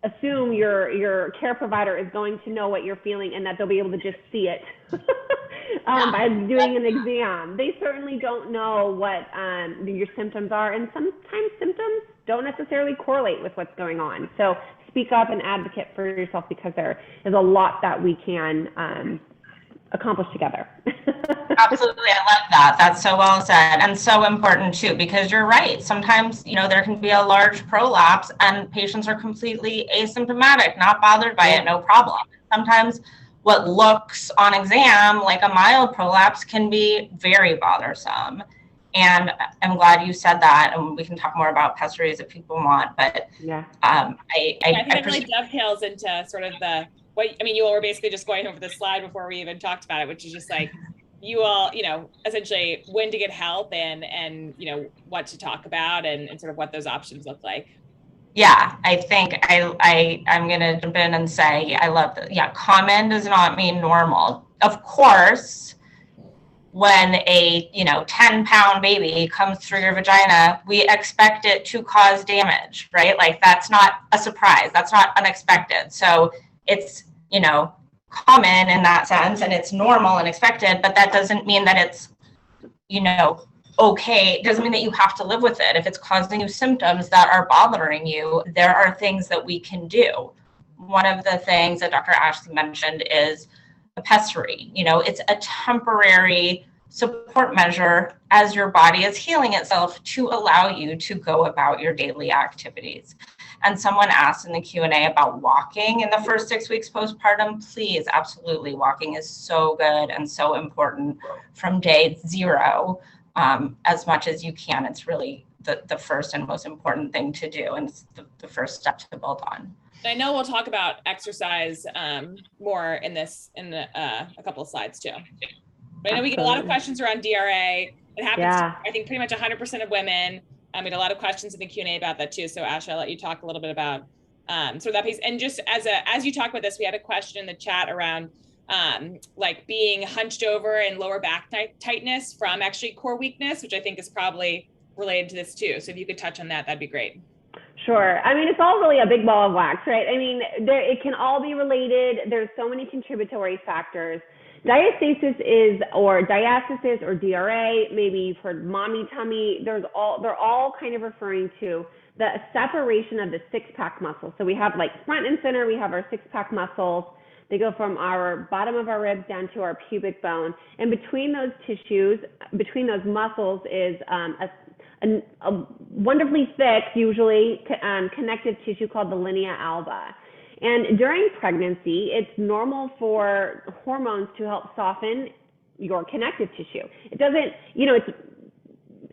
assume your care provider is going to know what you're feeling and that they'll be able to just see it by doing an exam. They certainly don't know what your symptoms are, and sometimes symptoms don't necessarily correlate with what's going on. So speak up and advocate for yourself, because there is a lot that we can accomplish together. Absolutely. I love that. That's so well said, and so important too, because you're right. Sometimes, there can be a large prolapse and patients are completely asymptomatic, not bothered by it, no problem. Sometimes what looks on exam like a mild prolapse can be very bothersome. And I'm glad you said that, and we can talk more about pessaries if people want, but I think that really dovetails into sort of you all were basically just going over the slide before we even talked about it, which is just like, you all, essentially when to get help and what to talk about and sort of what those options look like. Yeah, I think I'm going to jump in and say, I love that. Yeah, common does not mean normal. Of course, when a 10-pound baby comes through your vagina, we expect it to cause damage, right? Like, that's not a surprise. That's not unexpected. So it's, common in that sense, and it's normal and expected, but that doesn't mean that it's, okay. It doesn't mean that you have to live with it. If it's causing you symptoms that are bothering you, there are things that we can do. One of the things that Dr. Ashley mentioned is a pessary. It's a temporary support measure as your body is healing itself to allow you to go about your daily activities. And someone asked in the Q&A about walking in the first 6 weeks postpartum. Please, absolutely. Walking is so good and so important from day 0, as much as you can. It's really the first and most important thing to do, and it's the first step to build on. I know we'll talk about exercise more in a couple of slides too. But I know we get a lot of questions around DRA. It happens to, I think, pretty much 100% of women. We had a lot of questions in the Q&A about that too. So Ash, I'll let you talk a little bit about sort of that piece. And just as you talk about this, we had a question in the chat around like being hunched over and lower back tightness from actually core weakness, which I think is probably related to this too. So if you could touch on that, that'd be great. Sure. I mean, it's all really a big ball of wax, right? I mean, it can all be related. There's so many contributory factors. Diastasis or DRA, maybe you've heard mommy tummy, they're all kind of referring to the separation of the six-pack muscles. So we have like front and center, we have our six-pack muscles. They go from our bottom of our ribs down to our pubic bone. And between those tissues, between those muscles is a wonderfully thick, usually connective tissue called the linea alba. And during pregnancy, it's normal for hormones to help soften your connective tissue. It doesn't, it's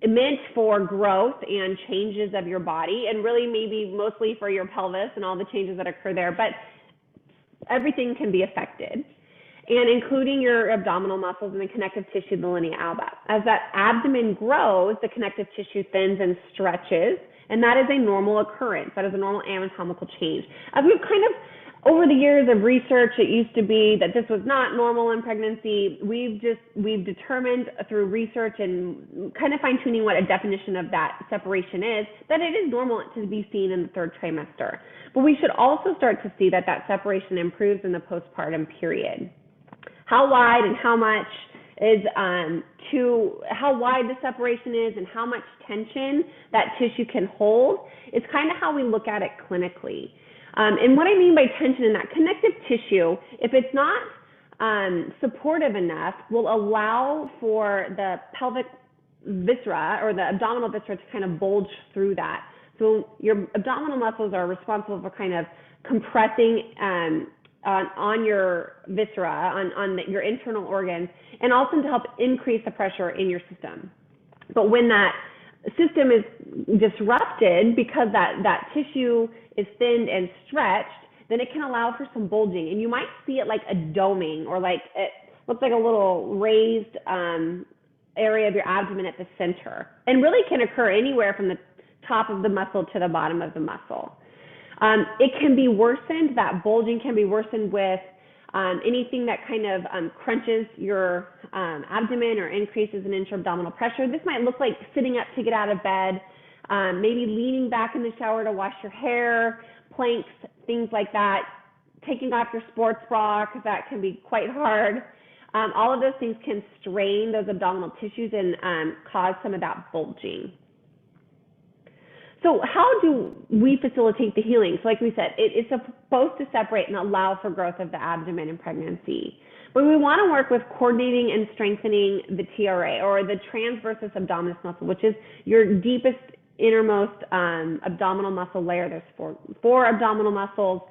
meant for growth and changes of your body, and really maybe mostly for your pelvis and all the changes that occur there, but everything can be affected, and including your abdominal muscles and the connective tissue, the linea alba. As that abdomen grows, the connective tissue thins and stretches, and that is a normal occurrence. That is a normal anatomical change. As we've kind of, over the years of research, it used to be that this was not normal in pregnancy. We've determined through research and kind of fine-tuning what a definition of that separation is, that it is normal to be seen in the third trimester. But we should also start to see that separation improves in the postpartum period. How wide and how much is how wide the separation is and how much tension that tissue can hold is kind of how we look at it clinically. And what I mean by tension in that connective tissue, if it's not supportive enough, will allow for the pelvic viscera or the abdominal viscera to kind of bulge through that. So your abdominal muscles are responsible for kind of compressing on your viscera, on your internal organs, and also to help increase the pressure in your system. But when that system is disrupted because that tissue is thinned and stretched, then it can allow for some bulging. And you might see it like a doming, or like it looks like a little raised area of your abdomen at the center, and really can occur anywhere from the top of the muscle to the bottom of the muscle. It can be worsened, that bulging can be worsened with anything that kind of crunches your abdomen or increases an intra-abdominal pressure. This might look like sitting up to get out of bed, maybe leaning back in the shower to wash your hair, planks, things like that, taking off your sports bra, because that can be quite hard. All of those things can strain those abdominal tissues and cause some of that bulging. So how do we facilitate the healing? So like we said, it's supposed to separate and allow for growth of the abdomen in pregnancy. But we want to work with coordinating and strengthening the TRA, or the transversus abdominis muscle, which is your deepest, innermost abdominal muscle layer. There's four abdominal muscles.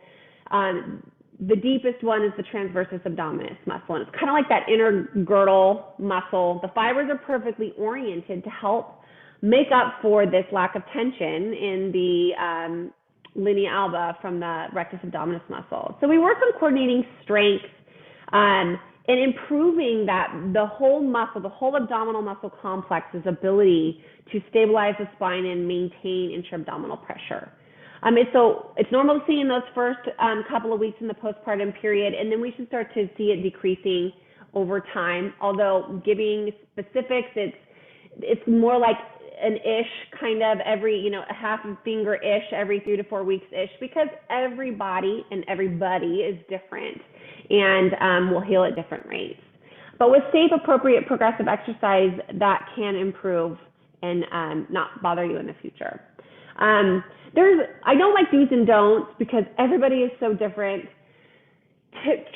The deepest one is the transversus abdominis muscle, and it's kind of like that inner girdle muscle. The fibers are perfectly oriented to help make up for this lack of tension in the linea alba from the rectus abdominis muscle. So we work on coordinating strength and improving the whole muscle, the whole abdominal muscle complex's ability to stabilize the spine and maintain intra-abdominal pressure. It's normal to see in those first couple of weeks in the postpartum period, and then we should start to see it decreasing over time. Although giving specifics, it's more like an ish, kind of every, a half a finger ish every 3 to 4 weeks ish, because everybody is different and will heal at different rates. But with safe, appropriate, progressive exercise, that can improve and not bother you in the future. I don't like do's and don'ts because everybody is so different.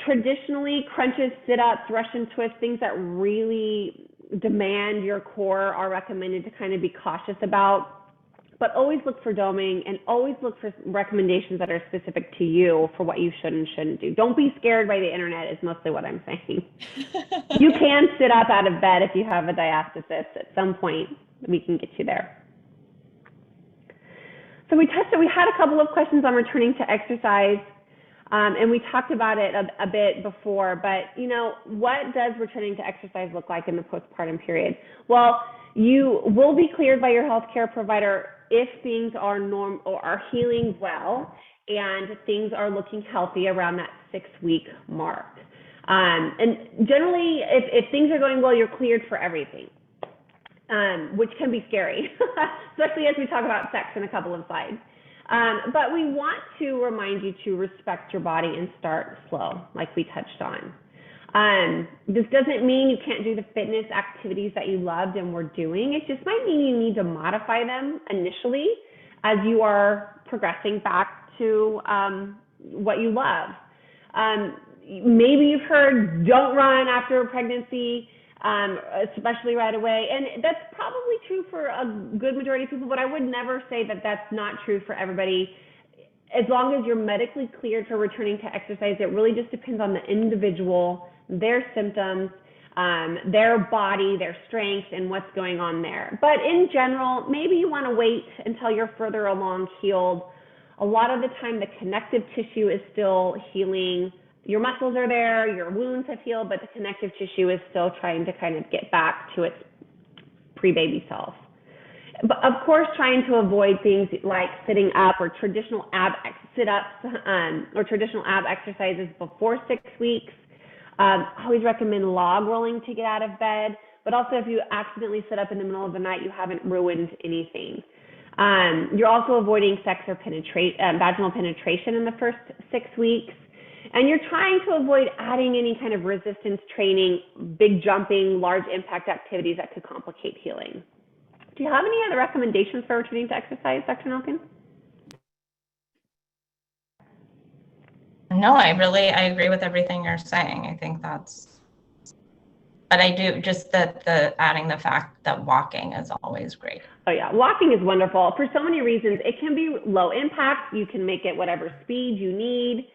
Traditionally, crunches, sit-ups, Russian twists, things that really demand your core are recommended to kind of be cautious about. But always look for doming and always look for recommendations that are specific to you for what you should and shouldn't do. Don't be scared by the internet is mostly what I'm saying. You can sit up out of bed if you have a diastasis. At some point, we can get you there. So we had a couple of questions on returning to exercise, and we talked about it a bit before, but what does returning to exercise look like in the postpartum period? Well, you will be cleared by your healthcare provider if things are or are healing well and things are looking healthy around that 6-week mark. And generally, if things are going well, you're cleared for everything. Which can be scary, especially as we talk about sex in a couple of slides. But we want to remind you to respect your body and start slow, like we touched on. This doesn't mean you can't do the fitness activities that you loved and were doing. It just might mean you need to modify them initially as you are progressing back to what you love. Maybe you've heard don't run after pregnancy, especially right away. And that's probably true for a good majority of people, but I would never say that that's not true for everybody. As long as you're medically cleared for returning to exercise, it really just depends on the individual, their symptoms, their body, their strength, and what's going on there. But in general, maybe you want to wait until you're further along healed. A lot of the time, the connective tissue is still healing. Your muscles are there, your wounds have healed, but the connective tissue is still trying to kind of get back to its pre-baby self. But of course, trying to avoid things like sitting up or traditional ab sit-ups or traditional ab exercises before 6 weeks. I always recommend log rolling to get out of bed, but also if you accidentally sit up in the middle of the night, you haven't ruined anything. You're also avoiding sex or vaginal penetration in the first 6 weeks. And you're trying to avoid adding any kind of resistance training, big jumping, large impact activities that could complicate healing. Do you have any other recommendations for returning to exercise, Dr. Nelkin? No, I agree with everything you're saying. I think but I do just the adding the fact that walking is always great. Oh yeah, walking is wonderful for so many reasons. It can be low impact. You can make it whatever speed you need,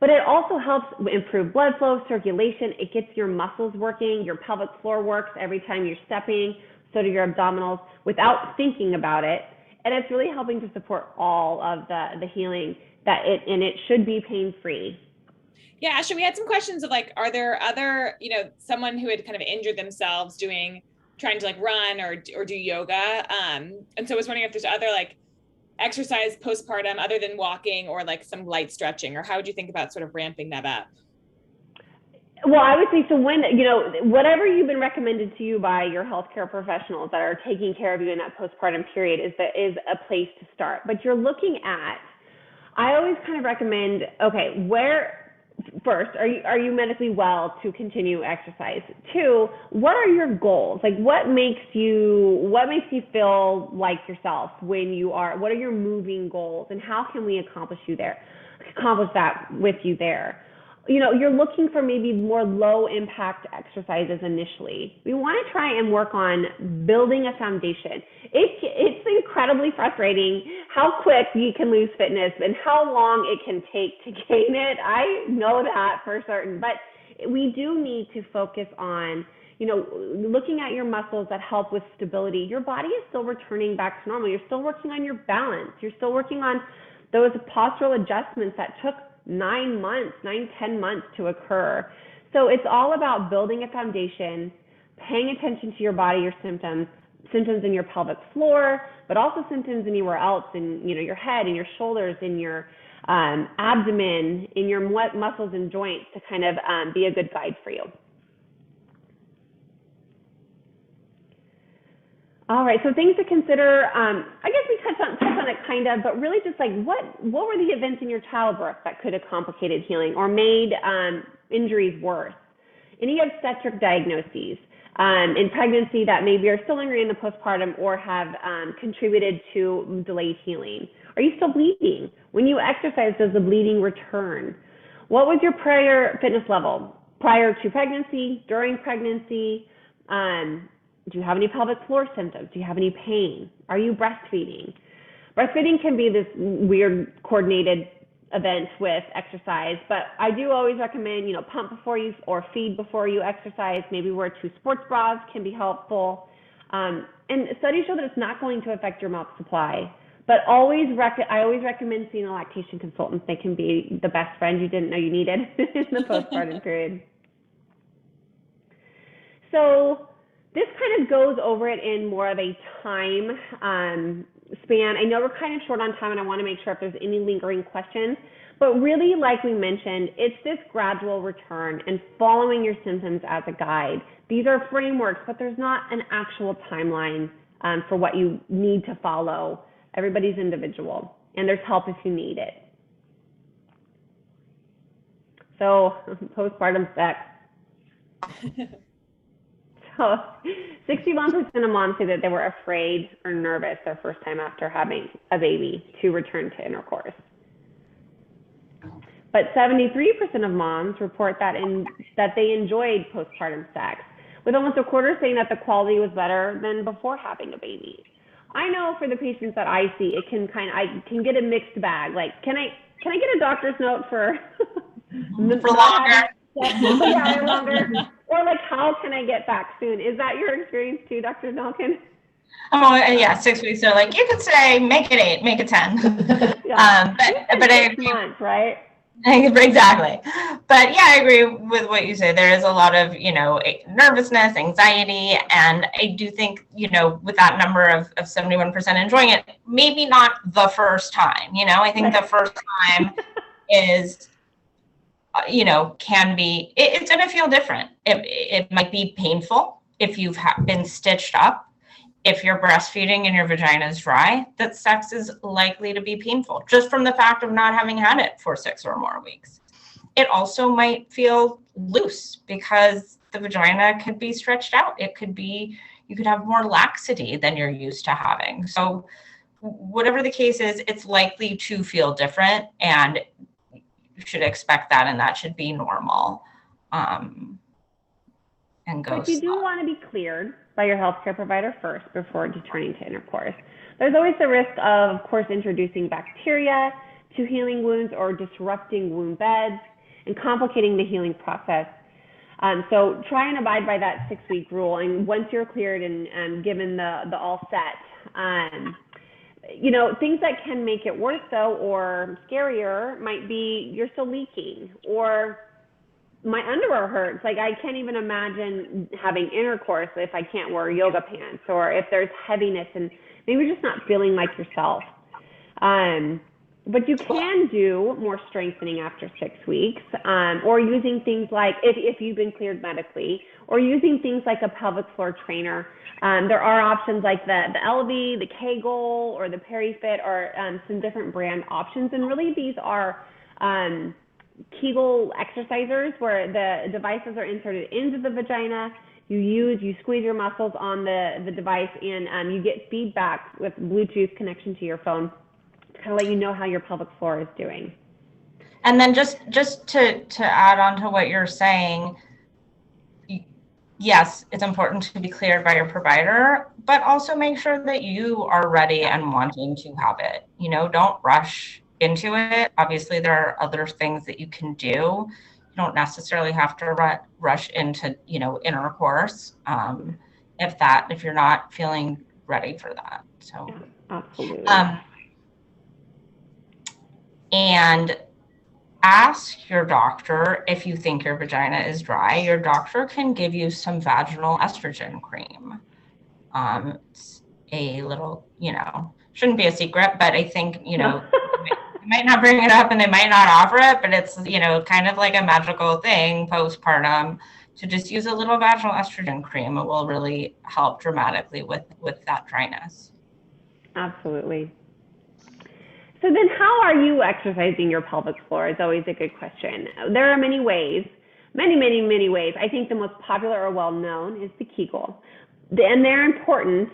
but it also helps improve blood flow, circulation. It gets your muscles working. Your pelvic floor works every time you're stepping, so do your abdominals without thinking about it. And it's really helping to support all of the healing and it should be pain-free. Yeah, Ashley, we had some questions of like, are there other, someone who had kind of injured themselves trying to like run or do yoga. And so I was wondering if there's other like exercise postpartum other than walking or like some light stretching, or how would you think about sort of ramping that up? Well, I would say, so when, whatever you've been recommended to you by your healthcare professionals that are taking care of you in that postpartum period is a place to start. But you're looking at, I always kind of recommend, okay, first, are you medically well to continue exercise? 2, what are your goals? Like what makes you feel like yourself when you are, what are your moving goals and how can we accomplish that with you there? You're looking for maybe more low impact exercises initially. We want to try and work on building a foundation. It's incredibly frustrating how quick you can lose fitness and how long it can take to gain it. I know that for certain, but we do need to focus on, looking at your muscles that help with stability. Your body is still returning back to normal. You're still working on your balance. You're still working on those postural adjustments that took 10 months to occur. So it's all about building a foundation, paying attention to your body, your symptoms in your pelvic floor, but also symptoms anywhere else in your head and your shoulders, in your abdomen, in your muscles and joints to kind of be a good guide for you. All right, so things to consider. I guess we touched on it kind of, but really just like what were the events in your childbirth that could have complicated healing or made injuries worse? Any obstetric diagnoses in pregnancy that maybe are still lingering in the postpartum or have contributed to delayed healing? Are you still bleeding? When you exercise, does the bleeding return? What was your prior fitness level prior to pregnancy, during pregnancy? Do you have any pelvic floor symptoms? Do you have any pain? Are you breastfeeding? Breastfeeding can be this weird coordinated event with exercise, but I do always recommend, pump before you or feed before you exercise. Maybe wear 2 sports bras can be helpful. And studies show that it's not going to affect your milk supply. But I always recommend seeing a lactation consultant. They can be the best friend you didn't know you needed in the postpartum period. So this kind of goes over it in more of a time span. I know we're kind of short on time and I want to make sure if there's any lingering questions, but really, like we mentioned, it's this gradual return and following your symptoms as a guide. These are frameworks, but there's not an actual timeline for what you need to follow. Everybody's individual, and there's help if you need it. So, postpartum sex. So 61% of moms say that they were afraid or nervous their first time after having a baby to return to intercourse. But 73% of moms report that they enjoyed postpartum sex, with almost a quarter saying that the quality was better than before having a baby. I know for the patients that I see, I can get a mixed bag. Like, can I get a doctor's note for longer? Yeah, longer. Or like, how can I get back soon? Is that your experience too, Dr. Nelkin? Oh yeah, 6 weeks. So like you could say, make it 8, make it 10. Yeah. But I agree. Months, right? Exactly. But yeah, I agree with what you say. There is a lot of, nervousness, anxiety. And I do think, with that number of 71% enjoying it, maybe not the first time, I think the first time is, can be, it's going to feel different. It might be painful if you've been stitched up. If you're breastfeeding and your vagina is dry, that sex is likely to be painful just from the fact of not having had it for 6 or more weeks. It also might feel loose because the vagina could be stretched out. It could be, you could have more laxity than you're used to having. So whatever the case is, it's likely to feel different, and you should expect that, and that should be normal. But you do want to be cleared by your healthcare provider first before returning to intercourse. There's always the risk of course, introducing bacteria to healing wounds or disrupting wound beds and complicating the healing process. So try and abide by that 6-week rule. And once you're cleared and given the all set, things that can make it worse though, or scarier, might be you're still leaking, or my underwear hurts. Like, I can't even imagine having intercourse if I can't wear yoga pants, or if there's heaviness and maybe just not feeling like yourself. But you can do more strengthening after 6 weeks, or using things like, if you've been cleared medically, or using things like a pelvic floor trainer. There are options like the LV, the Kegel, or the PeriFit, or some different brand options. And really these are Kegel exercisers where the devices are inserted into the vagina. You squeeze your muscles on the device, and you get feedback with Bluetooth connection to your phone to kind of let you know how your pelvic floor is doing. And then just to add on to what you're saying, yes, it's important to be cleared by your provider, but also make sure that you are ready and wanting to have it. Don't rush into it. Obviously, there are other things that you can do. You don't necessarily have to rush into, intercourse if you're not feeling ready for that. So, yeah, absolutely. And ask your doctor if you think your vagina is dry. Your doctor can give you some vaginal estrogen cream. It's a little, shouldn't be a secret, but I think, they might not bring it up and they might not offer it, but it's, kind of like a magical thing postpartum to just use a little vaginal estrogen cream. It will really help dramatically with that dryness. Absolutely. So then how are you exercising your pelvic floor? Is always a good question. There are many ways, many ways. I think the most popular or well-known is the Kegel. And they're important,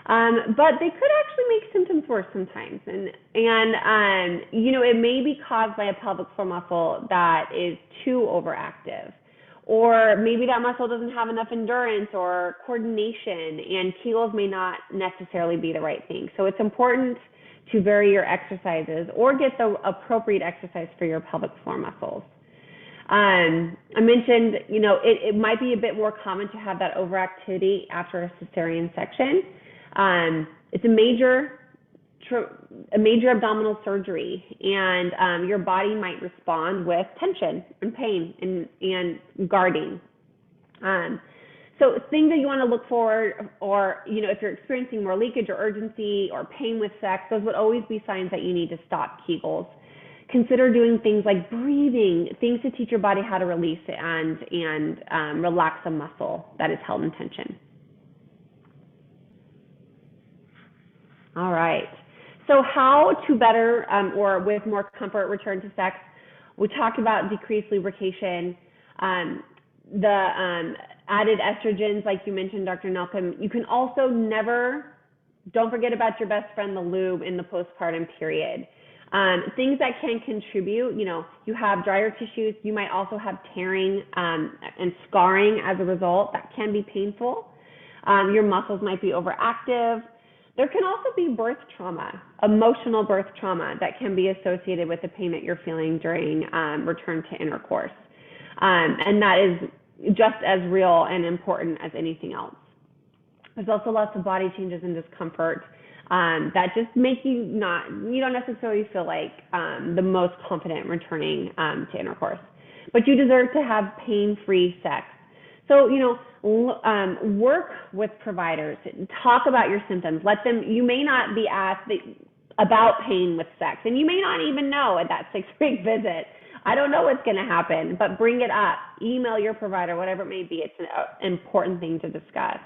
but they could actually make symptoms worse sometimes. And it may be caused by a pelvic floor muscle that is too overactive. Or maybe that muscle doesn't have enough endurance or coordination, and Kegels may not necessarily be the right thing. So it's important to vary your exercises or get the appropriate exercise for your pelvic floor muscles. I mentioned, it might be a bit more common to have that overactivity after a cesarean section. It's a major abdominal surgery, and your body might respond with tension and pain and guarding. So things that you want to look for, or, if you're experiencing more leakage or urgency or pain with sex, those would always be signs that you need to stop Kegels. Consider doing things like breathing, things to teach your body how to release it and relax a muscle that is held in tension. All right. So how to better or with more comfort return to sex? We talked about decreased lubrication, added estrogens, like you mentioned, Dr. Malcolm. You can also don't forget about your best friend, the lube, in the postpartum period. Things that can contribute, you have drier tissues. You might also have tearing and scarring as a result. That can be painful. Your muscles might be overactive. There can also be birth trauma, emotional birth trauma, that can be associated with the pain that you're feeling during return to intercourse. And that is just as real and important as anything else. There's also lots of body changes and discomfort that just make you don't necessarily feel like the most confident returning to intercourse. But you deserve to have pain-free sex. So, work with providers, talk about your symptoms, you may not be asked about pain with sex, and you may not even know at that 6-week visit. I don't know what's going to happen, but bring it up, email your provider, whatever it may be. It's an important thing to discuss.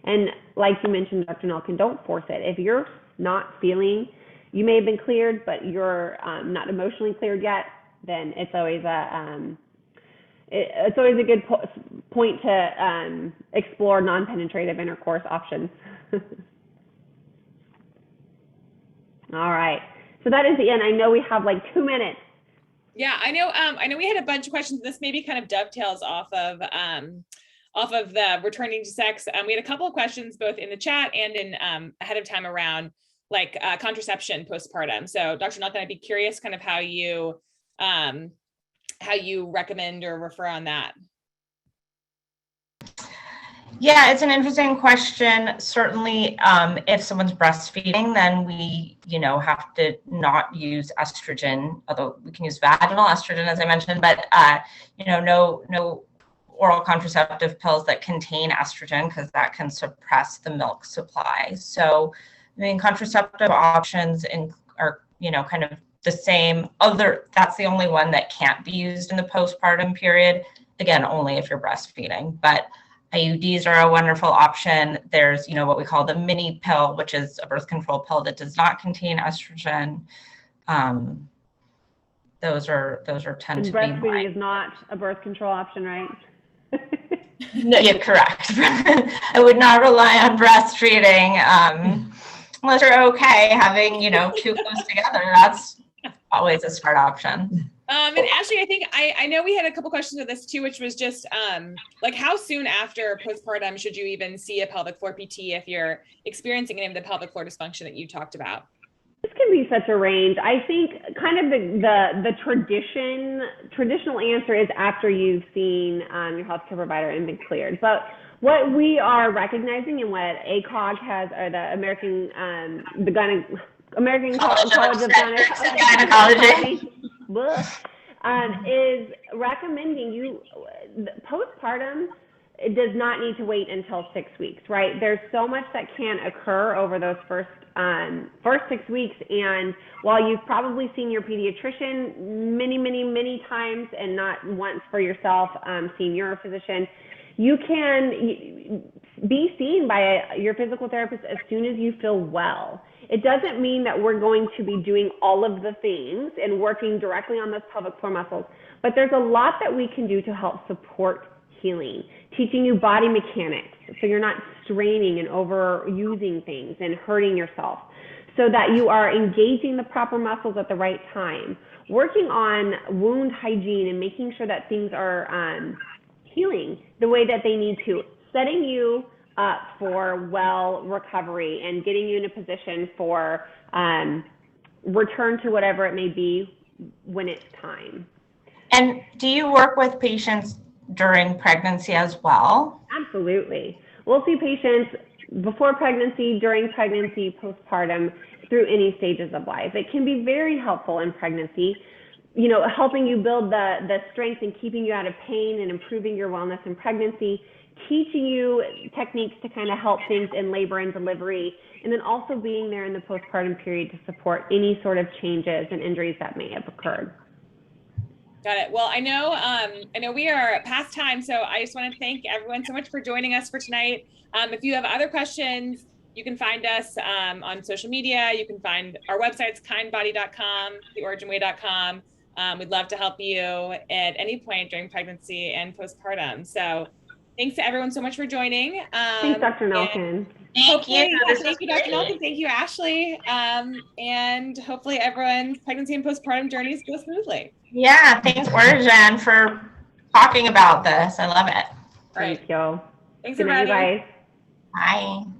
And like you mentioned, Dr. Nalkin, don't force it. If you're not feeling, you may have been cleared, but you're not emotionally cleared yet, then it's always a good point to explore non-penetrative intercourse options. All right. So that is the end. I know we have like 2 minutes. Yeah, I know we had a bunch of questions. This maybe kind of dovetails off of the returning to sex. We had a couple of questions both in the chat and in ahead of time around like contraception postpartum. So Dr. Nalkin, I'd be curious kind of how you recommend or refer on that. Yeah, it's an interesting question. Certainly, if someone's breastfeeding, then we, have to not use estrogen, although we can use vaginal estrogen, as I mentioned, but, no oral contraceptive pills that contain estrogen, because that can suppress the milk supply. So, contraceptive options are, kind of the same. That's the only one that can't be used in the postpartum period. Again, only if you're breastfeeding, but IUDs are a wonderful option. There's, what we call the mini pill, which is a birth control pill that does not contain estrogen. Those tend to be. Breastfeeding is not a birth control option, right? No, you're correct. I would not rely on breastfeeding unless you're okay having, two close together. That's always a smart option. And Ashley, I think I know we had a couple questions with this too, which was just like how soon after postpartum should you even see a pelvic floor PT if you're experiencing any of the pelvic floor dysfunction that you talked about? This can be such a range. I think kind of the traditional answer is after you've seen your healthcare provider and been cleared. But what we are recognizing and what ACOG has, or the American College of Gynecology, is recommending postpartum. It does not need to wait until 6 weeks, right? There's so much that can occur over those first 6 weeks. And while you've probably seen your pediatrician many times and not once for yourself, seeing your physician, you can be seen by your physical therapist as soon as you feel well. It doesn't mean that we're going to be doing all of the things and working directly on those pelvic floor muscles, but there's a lot that we can do to help support healing, teaching you body mechanics so you're not straining and overusing things and hurting yourself, so that you are engaging the proper muscles at the right time, working on wound hygiene and making sure that things are healing the way that they need to, setting you up for well recovery and getting you in a position for return to whatever it may be when it's time. And do you work with patients during pregnancy as well? Absolutely. We'll see patients before pregnancy, during pregnancy, postpartum, through any stages of life. It can be very helpful in pregnancy, helping you build the strength and keeping you out of pain and improving your wellness in pregnancy, teaching you techniques to kind of help things in labor and delivery, and then also being there in the postpartum period to support any sort of changes and injuries that may have occurred. Got it. Well, I know we are past time, so I just want to thank everyone so much for joining us for tonight. If you have other questions, you can find us on social media. You can find our websites, kindbody.com, theoriginway.com. We'd love to help you at any point during pregnancy and postpartum. So Thanks to everyone so much for joining. Thanks, Dr. Nelson. Thank you. Thank you, Dr. Nelson. Thank you, Ashley. And hopefully everyone's pregnancy and postpartum journeys go smoothly. Yeah, thanks, Origin, for talking about this. I love it. All right. Thank you. Thanks, Good night, everybody. you guys. Bye.